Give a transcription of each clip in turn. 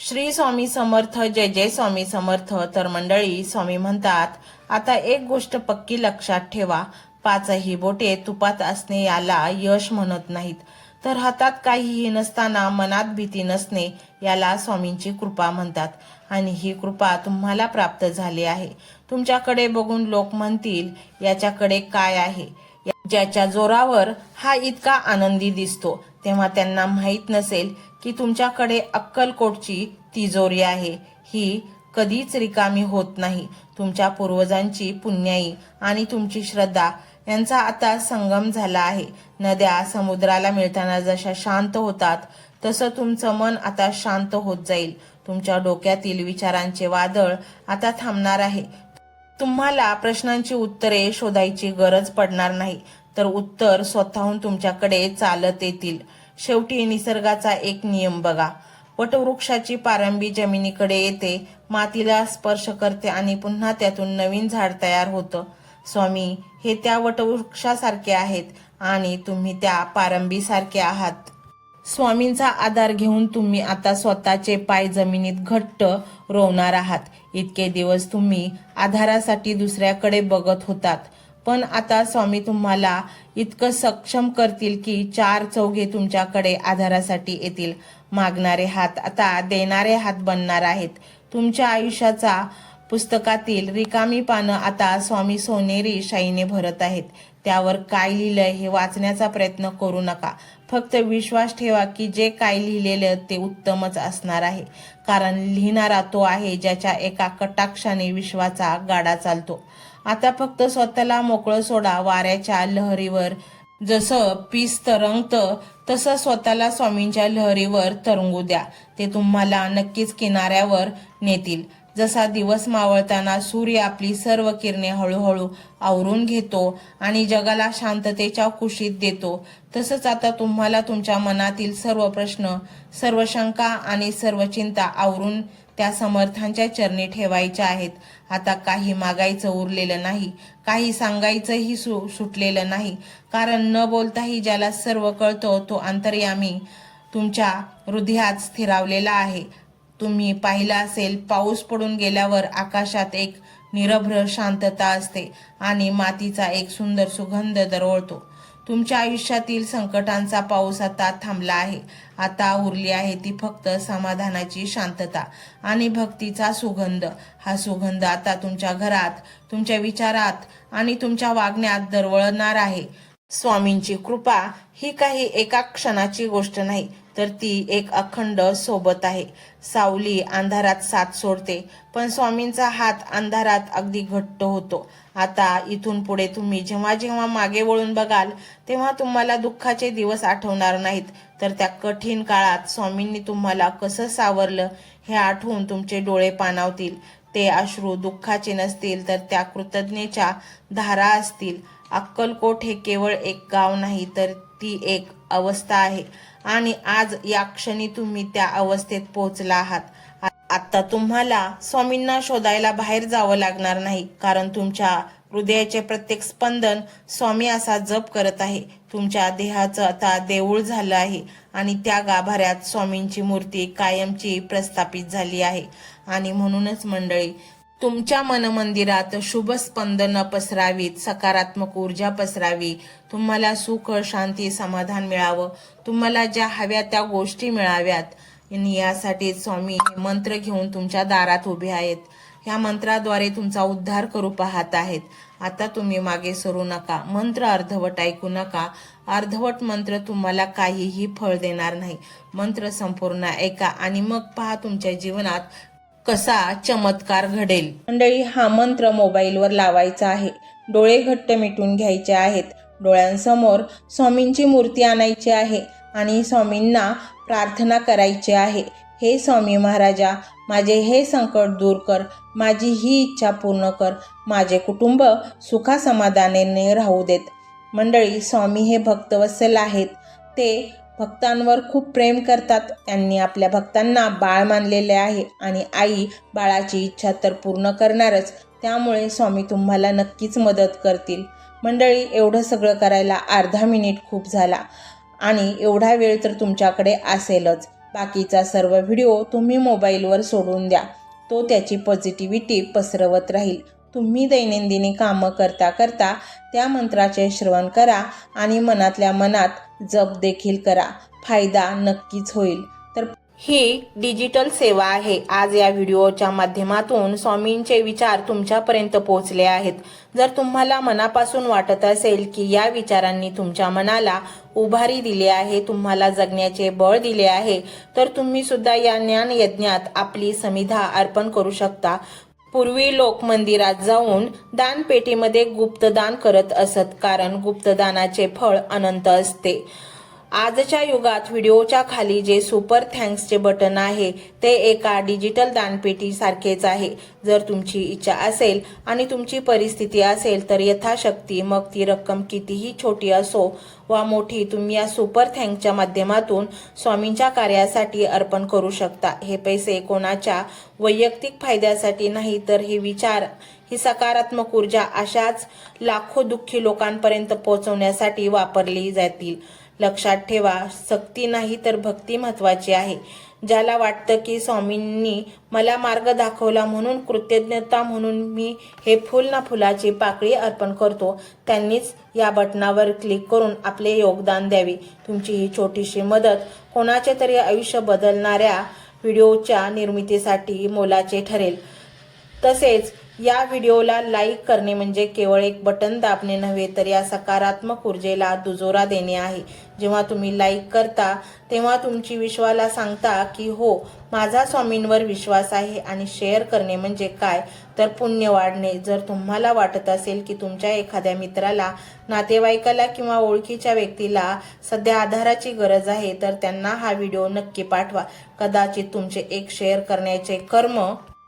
श्री स्वामी समर्थ. जय जय स्वामी समर्थ. तर मंडळी, स्वामी म्हणतात, आता एक गोष्ट पक्की लक्षात ठेवा, पाचही बोटे तुपात असणे याला यश म्हणत नाहीत. तर हातात काहीही नसताना मनात भीती नसणे याला स्वामींची कृपा म्हणतात. आणि ही कृपा तुम्हाला प्राप्त झाली आहे. तुमच्याकडे बघून लोक म्हणतील, याच्याकडे काय आहे, ज्याच्या जोरावर हा इतका आनंदी दिसतो. तेव्हा त्यांना माहीत नसेल की तुमच्याकडे अक्कलकोटची तिजोरी आहे. ही कधीच रिकामी होत नाही. तुमच्या पूर्वजांची पुण्याई आणि तुमची श्रद्धा यांचा आता संगम झाला आहे. नद्या समुद्राला मिळताना जशा शांत होतात, तसं तुमचं मन आता शांत होत जाईल. तुमच्या डोक्यातील विचारांचे वादळ आता थांबणार आहे. तुम्हाला प्रश्नांची उत्तरे शोधायची गरज पडणार नाही, तर उत्तर स्वतःहून तुमच्याकडे चालत येतील. शेवटी निसर्गाचा एक नियम बघा. वटवृक्षाची पारंबी जमिनीकडे येते, मातीला स्पर्श करते आणि पुन्हा त्यातून नवीन झाड तयार होतं. स्वामी हे त्या वटवृक्षासारखे आहेत आणि तुम्ही त्या पारंबीसारखे आहात. स्वामींचा आधार घेऊन तुम्ही आता स्वतःचे पाय जमिनीत घट्ट रोवणार आहात. इतके दिवस तुम्ही आधारासाठी दुसऱ्याकडे बघत होतात, पण आता स्वामी तुम्हाला इतकं सक्षम करतील की चार चौघे तुमच्याकडे आधारासाठी येतील. मागणारे हात आता देणारे हात बनणार आहेत. तुमच्या आयुष्याचा पुस्तकातील रिकामी पानं आता स्वामी सोनेरी शाईने भरत आहेत. त्यावर काय लिहिलंय हे वाचण्याचा प्रयत्न करू नका. फक्त विश्वास ठेवा की जे काय लिहिलेलं ते उत्तमच असणार आहे. कारण लिहिणारा तो आहे ज्याच्या एका कटाक्षाने विश्वाचा गाडा चालतो. आता फक्त स्वतःला मोकळं सोडा. वाऱ्याच्या लहरीवर जसं पीस तरंगतं, तसं स्वतःला स्वामींच्या लहरीवर तरंगू द्या. ते तुम्हाला नक्कीच किनाऱ्यावर नेतील. जसा दिवस मावळताना सूर्य आपली सर्व किरणे हळूहळू आवरून घेतो आणि जगाला शांततेच्या कुशीत देतो, तसंच आता तुम्हाला तुमच्या मनातील सर्व प्रश्न, सर्व शंका आणि सर्व चिंता आवरून त्या समर्थांच्या चरणी ठेवायच्या आहेत. आता काही मागायचं उरलेलं नाही, काही सांगायचंही सुटलेलं नाही. कारण न बोलताही ज्याला सर्व कळतो तो अंतर्यामी तुमच्या हृदयात स्थिरावलेला आहे. तुम्ही पाहिलं असेल, पाऊस पडून गेल्यावर आकाशात एक निरभ्र शांतता असते आणि मातीचा एक सुंदर सुगंध दरवळतो. तुमच्या आयुष्यातील संकटांचा पाऊस आता थांबला आहे. आता उरली आहे ती फक्त समाधानाची शांतता आणि भक्तीचा सुगंध. हा सुगंध आता तुमच्या घरात, तुमच्या विचारात आणि तुमच्या वागण्यात दरवळणार आहे. स्वामींची कृपा ही काही एका क्षणाची गोष्ट नाही, तर ती एक अखंड सोबत आहे. सावली अंधारात साथ सोडते, पण स्वामींचा हात अंधारात अगदी घट्ट होतो. आता इथून पुढे तुम्ही जेव्हा जेव्हा मागे वळून बघाल, तेव्हा तुम्हाला दुःखाचे दिवस आठवणार नाहीत, तर त्या कठीण काळात स्वामींनी तुम्हाला कसं सावरलं हे आठवून तुमचे डोळे पाणावतील. ते अश्रू दुःखाचे नसतील, तर त्या कृतज्ञतेच्या धारा असतील. अक्कलकोट हे केवळ एक गाव नाही, तर ती एक अवस्था आहे आणि आज या क्षणी तुम्ही त्या अवस्थेत पोहोचला आहात. आता तुम्हाला स्वामींना शोधायला बाहेर जावं लागणार नाही, कारण तुमच्या हृदयाचे प्रत्येक स्पंदन स्वामी असा जप करत आहे. तुमच्या देहाचं आता देऊळ झालं आहे आणि त्या गाभाऱ्यात स्वामींची मूर्ती कायमची प्रस्थापित झाली आहे. आणि म्हणूनच मंडळी, तुमच्या मनमंदिरात शुभ स्पंदन पसरावीत, सकारात्मक ऊर्जा पसरावी, तुम्हाला सुख शांती समाधान मिळावं, तुम्हाला ज्या हव्या त्या गोष्टी मिळाव्यात. आणि यासाठी स्वामी मंत्र घेऊन तुमच्या दारात उभे आहेत. ह्या मंत्राद्वारे तुमचा उद्धार करू पाहत आहेत. आता तुम्ही मागे सरू नका. मंत्र अर्धवट ऐकू नका. अर्धवट मंत्र तुम्हाला काहीही फळ देणार नाही. मंत्र संपूर्ण ऐका आणि मग पहा तुमच्या जीवनात कसा चमत्कार घडेल. मंडळी, हा मंत्र मोबाईलवर लावायचा आहे. डोळे घट्ट मिटून घ्यायचे आहेत. डोळ्यांसमोर स्वामींची मूर्ती आणायची आहे आणि स्वामींना प्रार्थना करायची आहे. हे स्वामी महाराजा, माझे हे संकट दूर कर, माझी ही इच्छा पूर्ण कर, माझे कुटुंब सुखासमाधानाने राहू देत. मंडळी, स्वामी हे भक्तवत्सल आहेत. ते भक्तांवर खूप प्रेम करतात. त्यांनी आपल्या भक्तांना बाळ मानलेले आहे आणि आई बाळाची इच्छा तर पूर्ण करणारच. त्यामुळे स्वामी तुम्हाला नक्कीच मदत करतील. मंडळी, एवढं सगळं करायला अर्धा मिनिट खूप झाला आणि एवढा वेळ तर तुमच्याकडे असेलच. बाकीचा सर्व व्हिडिओ तुम्ही मोबाईलवर सोडून द्या. तो त्याची पॉझिटिव्हिटी पसरवत राहील. तुम्ही दैनंदिनी कामं करता करता त्या मंत्राचे श्रवण करा आणि मनातल्या मनात जप देखील करा. फायदा नक्कीच होईल. तर ही डिजिटल सेवा आहे. आज या व्हिडिओच्या माध्यमातून स्वामींचे विचार तुमच्यापर्यंत पोहोचले आहेत. जर तुम्हाला मनापासून वाटत असेल की या विचारांनी तुमच्या मनाला उभारी दिली आहे, तुम्हाला जगण्याचे बळ दिले आहे, तर तुम्ही सुद्धा या ज्ञान यज्ञात आपली समिधा अर्पण करू शकता. पूर्वी लोक मंदिरात जाऊन दानपेटीमध्ये गुप्तदान करत असत, कारण गुप्तदानाचे फळ अनंत असते. आजच्या युगात व्हिडिओच्या खाली जे सुपर थँक्सचे बटन आहे ते एका डिजिटल दानपेटी सारखेच आहे. जर तुमची इच्छा असेल आणि तुमची परिस्थिती असेल तर यथाशक्ती, मग ती रक्कम कितीही छोटी असो वा मोठी, तुम्ही या सुपर थँक्सच्या माध्यमातून स्वामींच्या कार्यासाठी अर्पण करू शकता. हे पैसे कोणाच्या वैयक्तिक फायद्यासाठी नाही, तर हे विचार, ही सकारात्मक ऊर्जा अशाच लाखो दुःखी लोकांपर्यंत पोहोचवण्यासाठी वापरली जातील. लक्षात ठेवा, सक्ती नाही तर भक्ती महत्वाची आहे. ज्याला वाटतं की स्वामींनी मला मार्ग दाखवला म्हणून कृतज्ञता म्हणून मी हे फुल ना फुलाची पाकळी अर्पण करतो, त्यांनीच या बटनावर क्लिक करून आपले योगदान द्यावे. तुमची ही छोटीशी मदत कोणाचे तरी आयुष्य बदलणाऱ्या व्हिडिओच्या निर्मितीसाठी मोलाचे ठरेल. तसेच या व्हिडिओला लाईक करणे म्हणजे केवळ एक बटन दाबणे नव्हे, तर या सकारात्मक ऊर्जेला दुजोरा देणे आहे. जेव्हा तुम्ही लाईक करता तेव्हा तुमची विश्वाला सांगता की हो, माझा स्वामींवर विश्वास आहे. आणि शेअर करणे म्हणजे काय, तर पुण्य वाढणे. जर तुम्हाला वाटत असेल की तुमच्या एखाद्या मित्राला, नातेवाईकाला किंवा ओळखीच्या व्यक्तीला सध्या आधाराची गरज आहे, तर त्यांना हा व्हिडिओ नक्की पाठवा. कदाचित तुमचे एक शेअर करण्याचे कर्म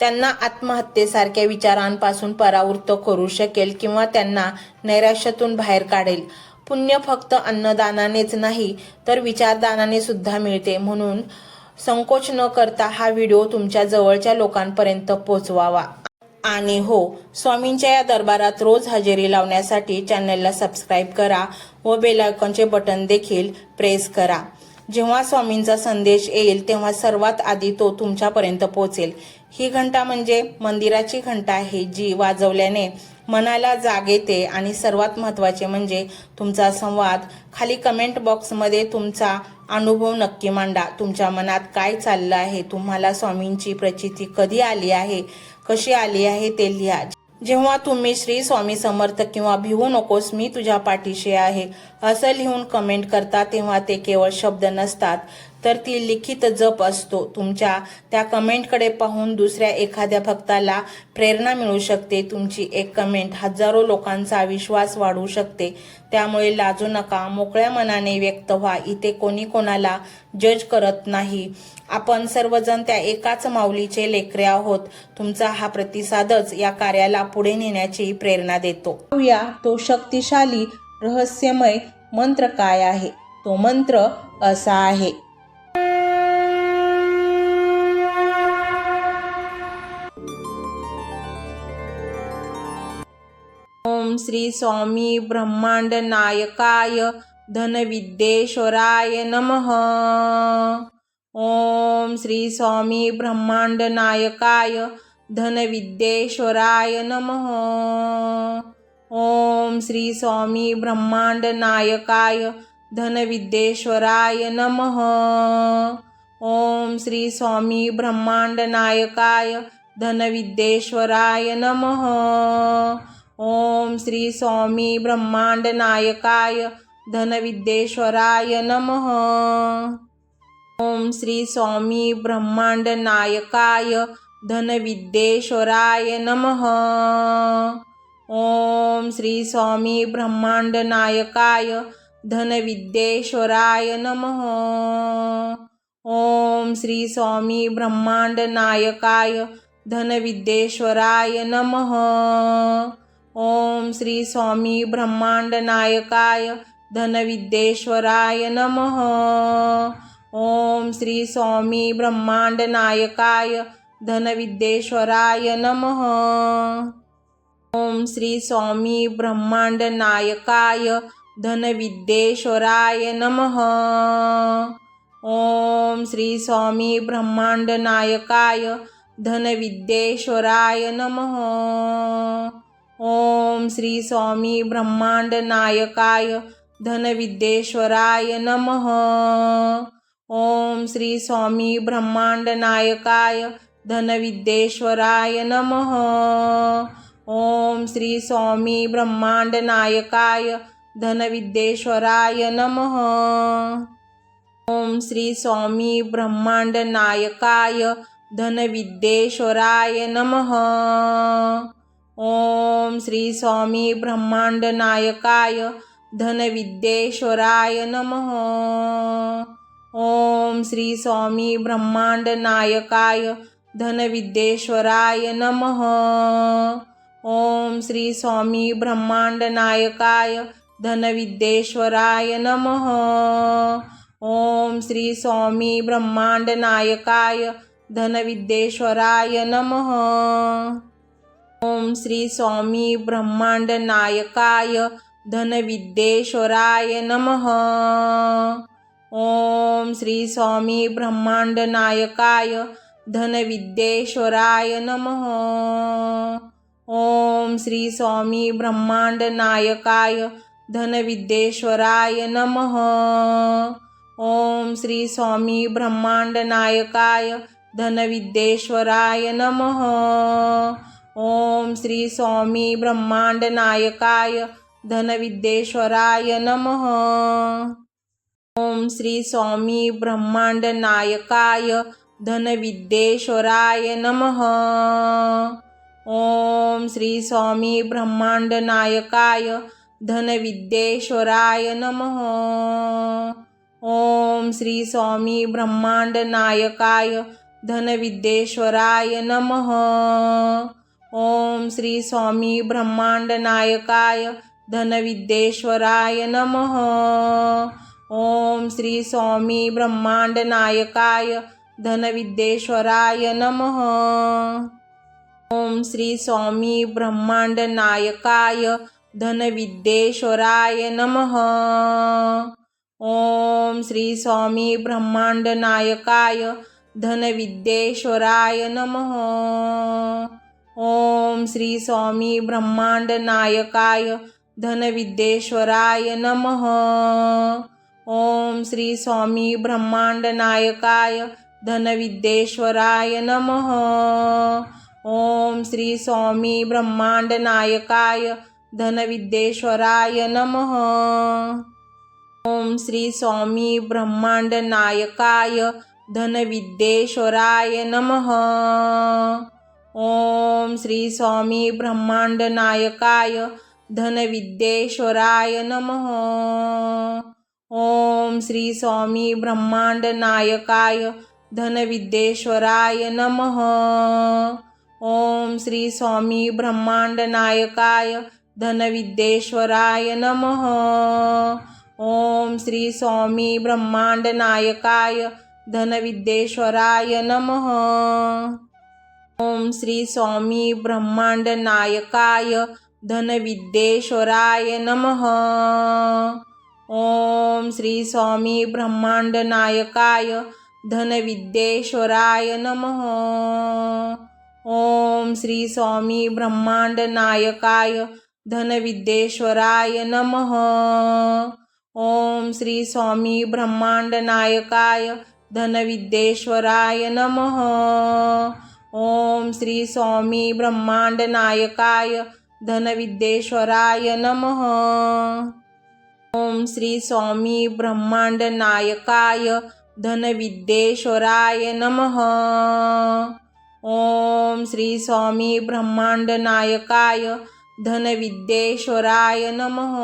त्यांना आत्महत्येसारख्या विचारांपासून परावृत्त करू शकेल किंवा त्यांना नैराश्यातून बाहेर काढेल. पुण्य फक्त अन्नदानानेच नाही, तर विचारदानाने सुद्धा मिळते. म्हणून संकोच न करता हा व्हिडिओ तुमच्या जवळच्या लोकांपर्यंत पोहोचवावा. आणि हो, स्वामींच्या या दरबारात रोज हजेरी लावण्यासाठी चॅनलला सबस्क्राईब करा व बेल आयकॉनचे बटन देखील प्रेस करा. जेव्हा स्वामींचा संदेश येईल तेव्हा सर्वात आधी तो तुमच्यापर्यंत पोहोचेल. ही घंटा म्हणजे मंदिराची घंटा आहे, जी वाजवल्याने मनाला जाग येते. आणि सर्वात महत्त्वाचे म्हणजे तुमचा संवाद. खाली कमेंट बॉक्समध्ये तुमचा अनुभव नक्की मांडा. तुमच्या मनात काय चाललं आहे, तुम्हाला स्वामींची प्रचिती कधी आली आहे, कशी आली आहे ते लिहा. जेव्हा तुम्ही श्री स्वामी समर्थ किंवा भिवू नकोस, मी तुझ्या पाठीशी आहे असं लिहून कमेंट करता, तेव्हा ते केवळ शब्द नसतात, तर ती लिखित जप असतो. तुमच्या त्या कमेंटकडे पाहून दुसऱ्या एखाद्या भक्ताला प्रेरणा मिळू शकते. तुमची एक कमेंट हजारो लोकांचा विश्वास वाढवू शकते. त्यामुळे लाजू नका, मोकळ्या मनाने व्यक्त व्हा. इथे कोणी कोणाला जज करत नाही. आपण सर्वजण त्या एकाच माऊलीचे लेकरे आहोत. तुमचा हा प्रतिसादच या कार्याला पुढे नेण्याची प्रेरणा देतो. तो शक्तिशाली रहस्यमय मंत्र काय आहे. तो मंत्र असा आहे. ओम श्री स्वामी ब्रह्मांड नायकाय धनविद्येश्वराय नमः. ओम श्री स्वामी ब्रह्मांड नायकाय धनविद्येश्वराय नमः. ओम श्री स्वामी ब्रह्मांड नायकाय धनविद्येश्वराय नमः. ओम श्री स्वामी ब्रह्मांड नायकाय धनविद्येश्वराय नमः. ओम श्री स्वामी ब्रह्मांड नायकाय धनविद्येश्वराय नमः. ओम श्री स्वामी ब्रह्मांड नायकाय धनविद्येश्वराय नमः. ओम श्री स्वामी ब्रह्मांड नायकाय धनविद्येश्वराय नमः. ओम श्री स्वामी ब्रह्मांड नायकाय धनविद्येश्वराय नमः. ओम श्री स्वामी ब्रह्मांड नायकाय धनविद्येश्वराय नमः. ओम श्री स्वामी ब्रह्मांड नायकाय धनविद्येश्वराय नमः. ओम श्री स्वामी ब्रह्मांड नायकाय धनविद्येश्वराय नमः. ओम श्री स्वामी ब्रह्मांड नायकाय धनविद्येश्वराय नमः। ओम श्री स्वामी ब्रह्मांड नायकाय धनविद्येश्वराय नमः। ओम श्री स्वामी ब्रह्मांड नायकाय धनविद्येश्वराय नमः। ओम श्री स्वामी ब्रह्मांड नायकाय धनविद्येश्वराय नमः। ओम श्री स्वामी ब्रह्मांड नायकाय धनविद्येश्वराय नमः। ओम श्री स्वामी ब्रह्मांड नायकाय धनविद्येश्वराय नमः। ओम श्री स्वामी ब्रह्मांड नायकाय धनविद्येश्वराय नमः। ओम श्री स्वामी ब्रह्मांड नायकाय धनविद्येश्वराय नमः। ओम श्री स्वामी ब्रह्मांड नायकाय धनविद्येश्वराय नमः। ओम श्री स्वामी ब्रह्मांड नायकाय धनविद्येश्वराय नमः। ओम श्री स्वामी ब्रह्मांड नायकाय धनविद्येश्वराय नमः। ओम श्री स्वामी ब्रह्मांड नायकाय धनविद्येश्वराय नमः। ओम श्री स्वामी ब्रह्मांड नायकाय धनविद्येश्वराय नमः। ओम श्री स्वामी ब्रह्मांड नायकाय धनविद्येश्वराय नमः। ओम श्री स्वामी ब्रह्मांड नायकाय धनविद्येश्वराय नमः। ओम श्री स्वामी ब्रह्मांड नायकाय धनविद्येश्वराय नमः। ओम श्री स्वामी ब्रह्मांड नायकाय धनविद्येश्वराय नमः। ओम श्री स्वामी ब्रह्मांड नायकाय धनविद्येश्वराय नमः। ओम श्री स्वामी ब्रह्मांड नायकाय धनविद्येश्वराय नमः। ओम श्री स्वामी ब्रह्मांड नायकाय धनविद्येश्वराय नमः। ओम श्री स्वामी ब्रह्मांड नायकाय धनविद्येश्वराय नमः। ओम श्री स्वामी ब्रह्मांड नायकाय धनविद्येश्वराय नमः। ओम श्री स्वामी ब्रह्मांड नायकाय धनविद्येश्वराय नमः। ओम श्री स्वामी ब्रह्मांड नायकाय धनविद्येश्वराय नमः। ओम श्री स्वामी ब्रह्मांड नायकाय धनविद्येश्वराय नमः। ओम श्री स्वामी ब्रह्मांड नायकाय धनविद्येश्वराय नमः। ओम श्री स्वामी ब्रह्मांड नायकाय धनविद्येश्वराय नमः। ओम श्री स्वामी ब्रह्मांड नायकाय धनविद्येश्वराय नमः। ओम श्री स्वामी ब्रह्मांड नायकाय धनविद्येश्वराय नमः। ओम श्री स्वामी ब्रह्मांड नायकाय धनविद्येश्वराय नमः। ओम श्री स्वामी ब्रह्मांड नायकाय धनविद्येश्वराय नमः। ओम श्री स्वामी ब्रह्मांड नायकाय धनविद्येश्वराय नमः। ओम श्री स्वामी ब्रह्मांड नायकाय धनविद्येश्वराय नमः। ओम श्री स्वामी ब्रह्मांड नायकाय धनविद्येश्वराय नमः। ओम श्री स्वामी ब्रह्मांड नायकाय धनविद्येश्वराय नमः। ओम श्री स्वामी ब्रह्मांड नायकाय धनविद्येश्वराय नमः।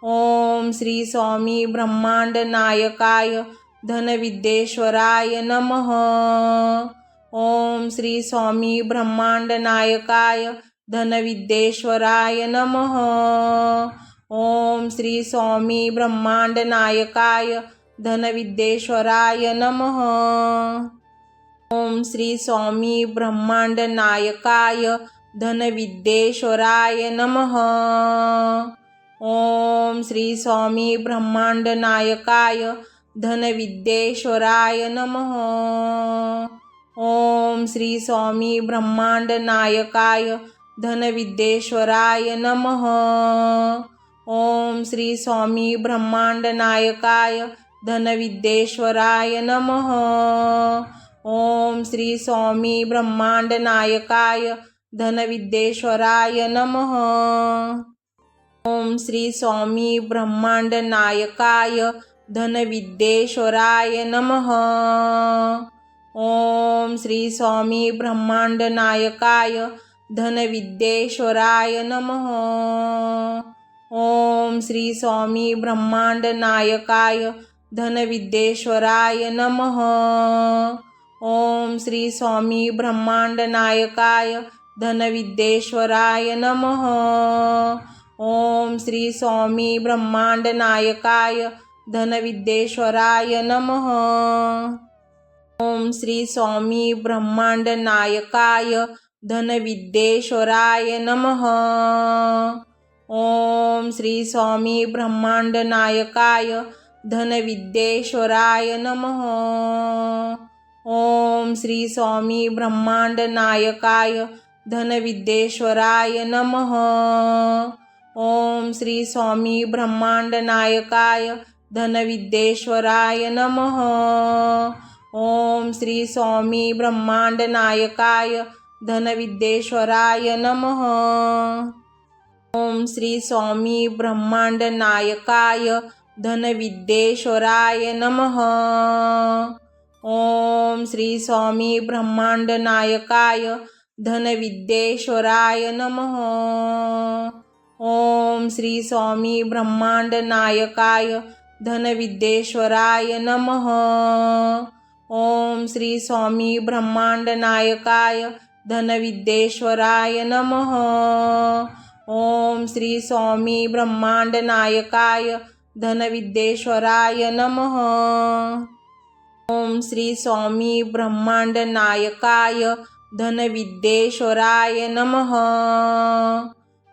ओम श्री स्वामी ब्रह्मांड नायकाय धनविद्येश्वराय नमः। ओम श्री स्वामी ब्रह्मांड नायकाय धनविद्येश्वराय नमः। ओम श्री स्वामी ब्रह्मांड नायकाय धनविद्येश्वराय नमः। ओम श्री स्वामी ब्रह्मांड नायकाय धनविद्येश्वराय नमः। ओम श्री स्वामी ब्रह्मांड नायकाय धनविद्येश्वराय नमः। ओम श्री स्वामी ब्रह्मांड नायकाय धनविद्येश्वराय नमः। ओम श्री स्वामी ब्रह्मांड नायकाय धनविद्येश्वराय नमः। ओम श्री स्वामी ब्रह्मांड नायकाय धनविद्येश्वराय नमः। ओम श्री स्वामी ब्रह्मांड नायकाय धनविद्येश्वराय नमः। ओम श्री स्वामी ब्रह्मांड नायकाय धनविद्येश्वराय नमः। ओम श्री स्वामी ब्रह्मांड नायकाय धनविद्येश्वराय नमः। ओम श्री स्वामी ब्रह्मांड नायकाय धनविद्येश्वराय नमः। ओम श्री स्वामी ब्रह्मांड नायकाय धनविद्येश्वराय नमः। ओम श्री स्वामी ब्रह्मांड नायकाय धनविद्येश्वराय नमः। ओम श्री स्वामी ब्रह्मांड नायकाय धनविद्येश्वराय नमः। ओम श्री स्वामी ब्रह्मांड नायकाय धनविद्येश्वराय नमः। ओम श्री स्वामी ब्रह्मांड नायकाय धनविद्येश्वराय नमः। ओम श्री स्वामी ब्रह्मांड नायकाय धनविद्येश्वराय नमः। ओम श्री स्वामी ब्रह्मांड नायकाय धनविद्येश्वराय नमः। ओम श्री स्वामी ब्रह्मांड नायकाय धनविद्येश्वराय नमः। ओम श्री स्वामी ब्रह्मांड नायकाय धनविद्येश्वराय नमः। ओम श्री स्वामी ब्रह्मांड नायकाय धनविद्येश्वराय नमः। ओम श्री स्वामी ब्रह्मांड नायकाय धनविद्येश्वराय नमः। ओम श्री स्वामी ब्रह्मांड नायकाय धनविद्येश्वराय नमः।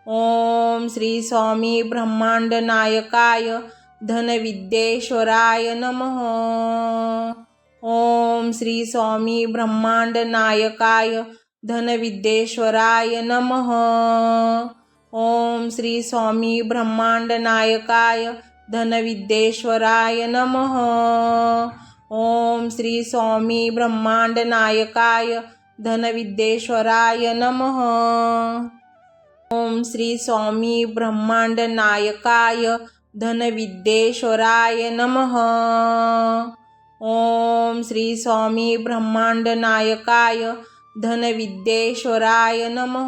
ओम श्री स्वामी ब्रह्मांड नायकाय धनविद्येश्वराय नमः। ओम श्री स्वामी ब्रह्मांड नायकाय धनविद्येश्वराय नमः। ओम श्री स्वामी ब्रह्मांड नायकाय धनविद्येश्वराय नमः। ओम श्री स्वामी ब्रह्मांड नायकाय धनविद्येश्वराय नमः। ओम श्री स्वामी ब्रह्मांड नायकाय धनविद्येश्वराय नमः। ओम श्री स्वामी ब्रह्मांड नायकाय धनविद्येश्वराय नमः।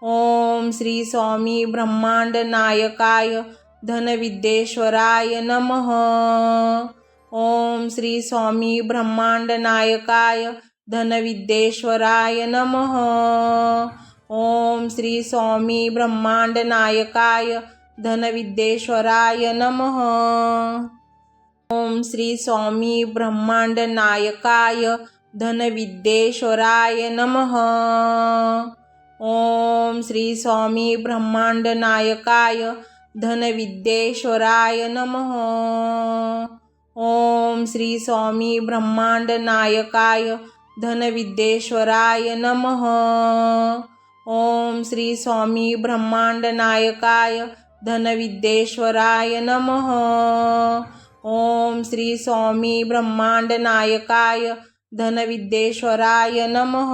ओम श्री स्वामी ब्रह्मांड नायकाय धनविद्येश्वराय नमः। ओम श्री स्वामी ब्रह्मांड नायकाय धनविद्येश्वराय नमः। ओम श्री स्वामी ब्रह्मांड नायकाय धनविद्येश्वराय नमः। ओम श्री स्वामी ब्रह्मांड नायकाय धनविद्येश्वराय नमः। ओम श्री स्वामी ब्रह्मांड नायकाय धनविद्येश्वराय नमः। ओम श्री स्वामी ब्रह्मांड नायकाय धनविद्येश्वराय नमः। ओम श्री स्वामी ब्रह्मांड नायकाय धनविद्येश्वराय नमः। ओम श्री स्वामी ब्रह्मांड नायकाय धनविद्येश्वराय नमः।